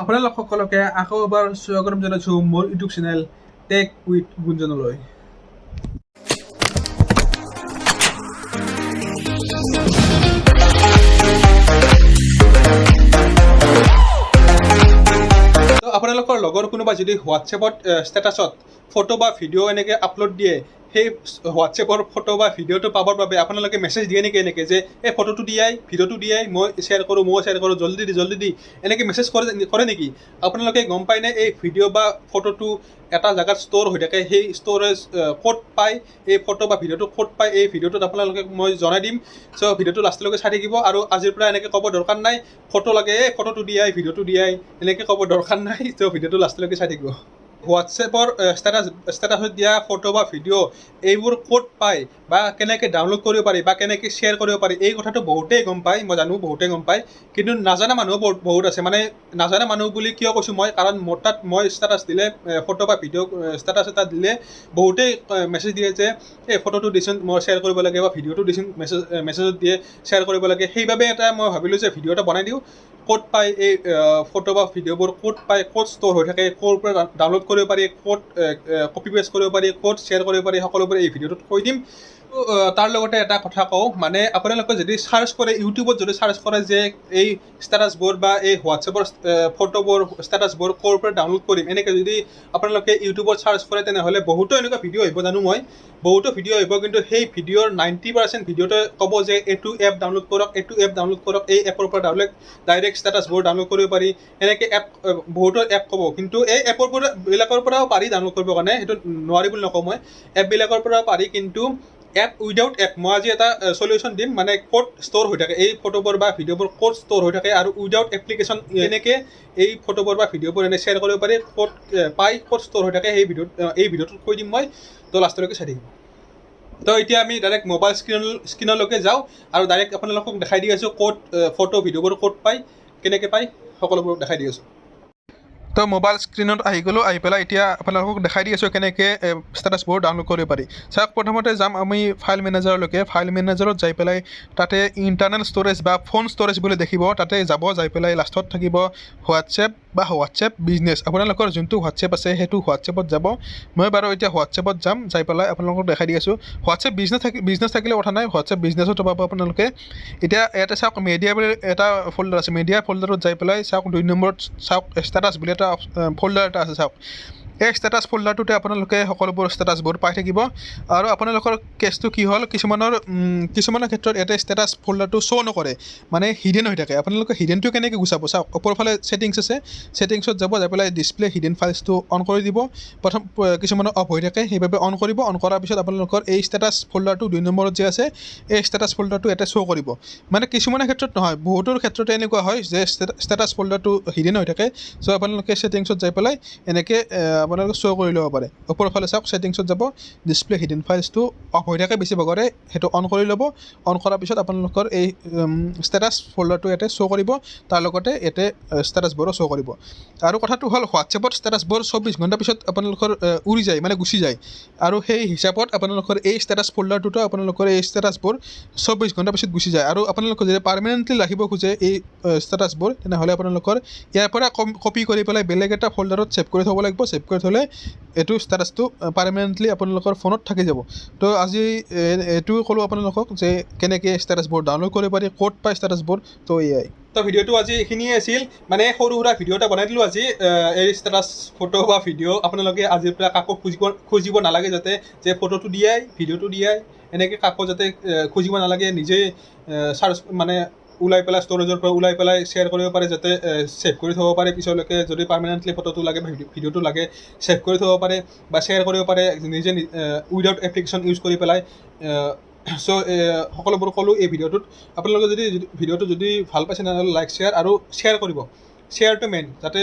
আপোনালোক সকলোকে আকৌ এবাৰ স্বাগতম জনাইছোঁ মোৰ ইউটিউব চেনেল টেক উইথ গুঞ্জনলৈ। আপোনালোকৰ লগৰ কোনোবা যদি হোৱাটছএপত ষ্টেটাছত ফটো বা ভিডিঅ' এনেকৈ আপলোড দিয়ে, সেই হোৱাটছএপৰ ফটো বা ভিডিঅ'টো পাবৰ বাবে আপোনালোকে মেছেজ দিয়ে নেকি এনেকৈ যে এই ফটোটো দিয়াই ভিডিঅ'টো দিয়াই মই শ্বেয়াৰ কৰোঁ জল্দি দি এনেকৈ মেছেজ কৰে নেকি? আপোনালোকে গম পায়নে এই ভিডিঅ' বা ফটোটো এটা জেগাত ষ্ট'ৰ হৈ থাকে, সেই ষ্ট'ৰেজ ক'ত পায়, এই ফটো বা ভিডিঅ'টো ক'ত পায়, এই ভিডিঅ'টোত আপোনালোকে মই জনাই দিম। চ' ভিডিঅ'টো লাষ্টলৈকে চাই থাকিব। আৰু আজিৰ পৰা এনেকৈ ক'ব দৰকাৰ নাই ফটো লাগে এই ফটোটো দিয়াই ভিডিঅ'টো দিয়াই এনেকৈ ক'ব দৰকাৰ নাই। চ' ভিডিঅ'টো লাষ্টলৈকে চাই থাকিব। হোৱাটছএপৰ ষ্টেটাছত দিয়া ফটো বা ভিডিঅ' এইবোৰ ক'ত পায় বা কেনেকৈ ডাউনলোড কৰিব পাৰি বা কেনেকৈ শ্বেয়াৰ কৰিব পাৰি, এই কথাটো বহুতেই গম পায়, মই জানো বহুতেই গম পায়, কিন্তু নাজানা মানুহ বহুত আছে। মানে নাজানা মানুহ বুলি কিয় কৈছোঁ মই, কাৰণ মোৰ তাত মই ষ্টেটাছ দিলে ফটো বা ভিডিঅ' ষ্টেটাছ এটা দিলে বহুতেই মেছেজ দিয়ে যে এই ফটোটো দিচোন মই শ্বেয়াৰ কৰিব লাগে বা ভিডিঅ'টো দিচোন মেছেজত দিয়ে শ্বেয়াৰ কৰিব লাগে। সেইবাবে এটা মই ভাবিলোঁ যে ভিডিঅ' এটা বনাই দিওঁ, ক'ত পায় এই ফটো বা ভিডিঅ'বোৰ, ক'ত পায়, ক'ত ষ্ট'ৰ হৈ থাকে, ক'ৰ পৰা ডাউনলোড কৰিব পাৰি, ক'ত কপি পেষ্ট কৰিব পাৰি, ক'ত শ্বেয়াৰ কৰিব পাৰি, সকলোবোৰ এই ভিডিঅ'টোত কৈ দিম। তাৰ লগতে এটা কথা কওঁ, মানে আপোনালোকে যদি চাৰ্চ কৰে ইউটিউবত যদি চাৰ্চ কৰে যে এই ষ্টেটাছবোৰ বা এই হোৱাটছএপৰ ফটোবোৰ ষ্টেটাছবোৰ ক'ৰ পৰা ডাউনলোড কৰিম, এনেকৈ যদি আপোনালোকে ইউটিউবত চাৰ্চ কৰে তেনেহ'লে বহুতো এনেকুৱা ভিডিঅ' আহিব, জানো মই বহুতো ভিডিঅ' আহিব, কিন্তু সেই ভিডিঅ'ৰ 90% ভিডিঅ'তে ক'ব যে এইটো এপ ডাউনলোড কৰক, এই এপৰ পৰা ডাইৰেক্ট ষ্টেটাছবোৰ ডাউনলোড কৰিব পাৰি, এনেকৈ এপ বহুতো এপ ক'ব। কিন্তু এই বিলাকৰ পৰাও পাৰি ডাউনলোড কৰিবৰ কাৰণে, সেইটো নোৱাৰি বুলি নকওঁ মই, এপবিলাকৰ পৰাও পাৰি, কিন্তু এপ উইদাউট এপ মই আজি এটা চলিউশ্যন দিম, মানে ক'ত ষ্ট'ৰ হৈ থাকে এই ফটোবোৰ বা ভিডিঅ'বোৰ, ক'ত ষ্ট'ৰ হৈ থাকে আৰু উইদাউট এপ্লিকেশ্যন এনেকৈ এই ফটোবোৰ বা ভিডিঅ'বোৰ এনে শ্বেয়াৰ কৰিব পাৰি, ক'ত পায়, ক'ত ষ্ট'ৰ হৈ থাকে এই ভিডিঅ'টোত কৈ দিম মই। তো লাষ্টলৈকে চাই থাকিব। তো এতিয়া আমি ডাইৰেক্ট মোবাইল স্ক্ৰীনলৈকে যাওঁ আৰু ডাইৰেক্ট আপোনালোকক দেখাই দি আছোঁ ক'ত ফটো ভিডিঅ'বোৰ ক'ত পায়, কেনেকৈ পায়, সকলোবোৰ দেখাই দি আছোঁ। তো মোবাইল স্ক্ৰীনত আহি গ'লোঁ, আহি পেলাই এতিয়া আপোনালোকক দেখাই দি আছোঁ কেনেকৈ ষ্টেটাছবোৰ ডাউনলোড কৰিব পাৰি। চাওক, প্ৰথমতে যাম আমি ফাইল মেনেজাৰলৈকে। ফাইল মেনেজাৰত যাই পেলাই তাতে ইণ্টাৰনেল ষ্ট'ৰেজ বা ফোন ষ্ট'ৰেজ বুলি দেখিব, তাতে যাই পেলাই লাষ্টত থাকিব হোৱাটছএপ বিজনেছ। আপোনালোকৰ যোনটো হোৱাটছএপ আছে সেইটো হোৱাটছএপত যাব। মই বাৰু এতিয়া হোৱাটছএপত যাম, যাই পেলাই আপোনালোকক দেখাই দি আছোঁ। হোৱাটছএপ বিজনেছ থাকিলে কথা নাই, হোৱাটছএপ বিজনেছত পাব আপোনালোকে। এতিয়া ইয়াতে চাওক মেডিয়া বুলি এটা ফল্ডাৰ আছে, মেডিয়া ফল্ডাৰত যাই পেলাই চাওক 2 নম্বৰত চাওক ষ্টেটাছ বুলি এটা ফল্ডাৰ এটা আছে। চাওক এই ষ্টেটাছ ফল্ডাৰটোতে আপোনালোকে সকলোবোৰ ষ্টেটাছবোৰ পাই থাকিব। আৰু আপোনালোকৰ কেছটো কি হ'ল, কিছুমানৰ ক্ষেত্ৰত ইয়াতে ষ্টেটাছ ফল্ডাৰটো শ্ব' নকৰে, মানে হিডেন হৈ থাকে। আপোনালোকে হিডেনটো কেনেকৈ গুচাব, চাওক ওপৰফালে ছেটিংছ আছে, ছেটিংছত যাই পেলাই ডিছপ্লে হিডেন ফাইলছটো অন কৰি দিব। প্ৰথম কিছুমানৰ অফ হৈ থাকে, সেইবাবে অন কৰিব। অন কৰাৰ পিছত আপোনালোকৰ এই ষ্টেটাছ ফল্ডাৰটো 2 নম্বৰত যে আছে, এই ষ্টেটাছ ফল্ডাৰটো ইয়াতে শ্ব' কৰিব। মানে কিছুমানৰ ক্ষেত্ৰত নহয়, বহুতৰ ক্ষেত্ৰতে এনেকুৱা হয় যে ষ্টেটাছ ফল্ডাৰটো হিডেন হৈ থাকে। চ' আপোনালোকে ছেটিংছত যাই পেলাই এনেকৈ আপোনালোকে শ্ব' কৰি ল'ব পাৰে। ওপৰফালে চাওক ছেটিংছত যাব, ডিছপ্লে হিডেন ফাইলছটো অফ হৈ থাকে বেছিভাগৰে, সেইটো অন কৰি ল'ব। অন কৰাৰ পিছত আপোনালোকৰ এই ষ্টেটাছ ফল্ডাৰটো ইয়াতে শ্ব' কৰিব, তাৰ লগতে ইয়াতে ষ্টেটাছবোৰো শ্ব' কৰিব। আৰু কথাটো হ'ল হোৱাটছএপত ষ্টেটাছবোৰ 24 ঘণ্টাৰ পিছত আপোনালোকৰ উৰি যায়, মানে গুচি যায়। আৰু সেই হিচাপত আপোনালোকৰ এই ষ্টেটাছ ফল্ডাৰটোতো আপোনালোকৰ এই ষ্টেটাছবোৰ 24 ঘণ্টাৰ পিছত গুচি যায়। আৰু আপোনালোকে যদি পাৰ্মানেণ্টলি ৰাখিব খোজে এই ষ্টেটাছবোৰ, তেনেহ'লে আপোনালোকৰ ইয়াৰ পৰা কপি কৰি পেলাই বেলেগ এটা ফল্ডাৰত ছেভ কৰি থ'ব লাগিব। ছেভ কৰি থ'লে এইটো ষ্টেটাছটো পাৰ্মানেণ্টলি আপোনালোকৰ ফোনত থাকি যাব। তো আজি এইটোও ক'লোঁ আপোনালোকক যে কেনেকৈ ষ্টেটাছবোৰ ডাউনলোড কৰিব পাৰি, ক'ত পায় ষ্টেটাছবোৰ। তো এয়াই। তো ভিডিঅ'টো আজি এইখিনিয়ে আছিল, মানে সৰু সুৰা ভিডিঅ' এটা বনাই দিলোঁ আজি। এই ষ্টেটাছ ফটো বা ভিডিঅ' আপোনালোকে আজিৰ পৰা কাকো খুজিব নালাগে, যাতে যে ফটোটো দিয়াই ভিডিঅ'টো দিয়াই এনেকৈ কাকো যাতে খুজিব নালাগে, নিজেই চাৰ্চ মানে ওলাই পেলাই ষ্ট'ৰেজৰ পৰা ওলাই পেলাই শ্বেয়াৰ কৰিব পাৰে, যাতে ছেভ কৰি থ'ব পাৰে পিছলৈকে, যদি পাৰ্মানেণ্টলি ফটোটো লাগে বা ভিডিঅ'টো লাগে ছেভ কৰি থ'ব পাৰে বা শ্বেয়াৰ কৰিব পাৰে নিজে উইদাউট এপ্লিকেশ্যন ইউজ কৰি পেলাই। চ' সকলোবোৰ ক'লোঁ এই ভিডিঅ'টোত। আপোনালোকে যদি ভিডিঅ'টো যদি ভাল পাইছে তেনেহ'লে লাইক আৰু শ্বেয়াৰ কৰিব। শ্বেয়াৰটো মেইন, যাতে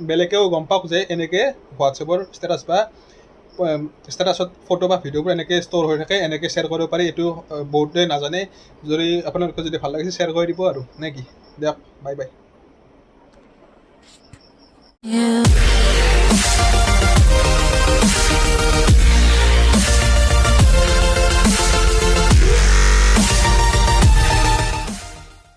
বেলেগেও গম পাওক যে এনেকৈ হোৱাটছএপৰ ষ্টেটাছ বা ষ্টেটাছত ফটো বা ভিডিঅ'বোৰ এনেকৈ ষ্ট'ৰ হৈ থাকে, এনেকৈ শ্বেয়াৰ কৰিব পাৰি। এইটো বহুতে নাজানে, যদি আপোনালোকে যদি ভাল লাগিছে শ্বেয়াৰ কৰি দিব আৰু নে কি। দিয়ক, বাই বাই।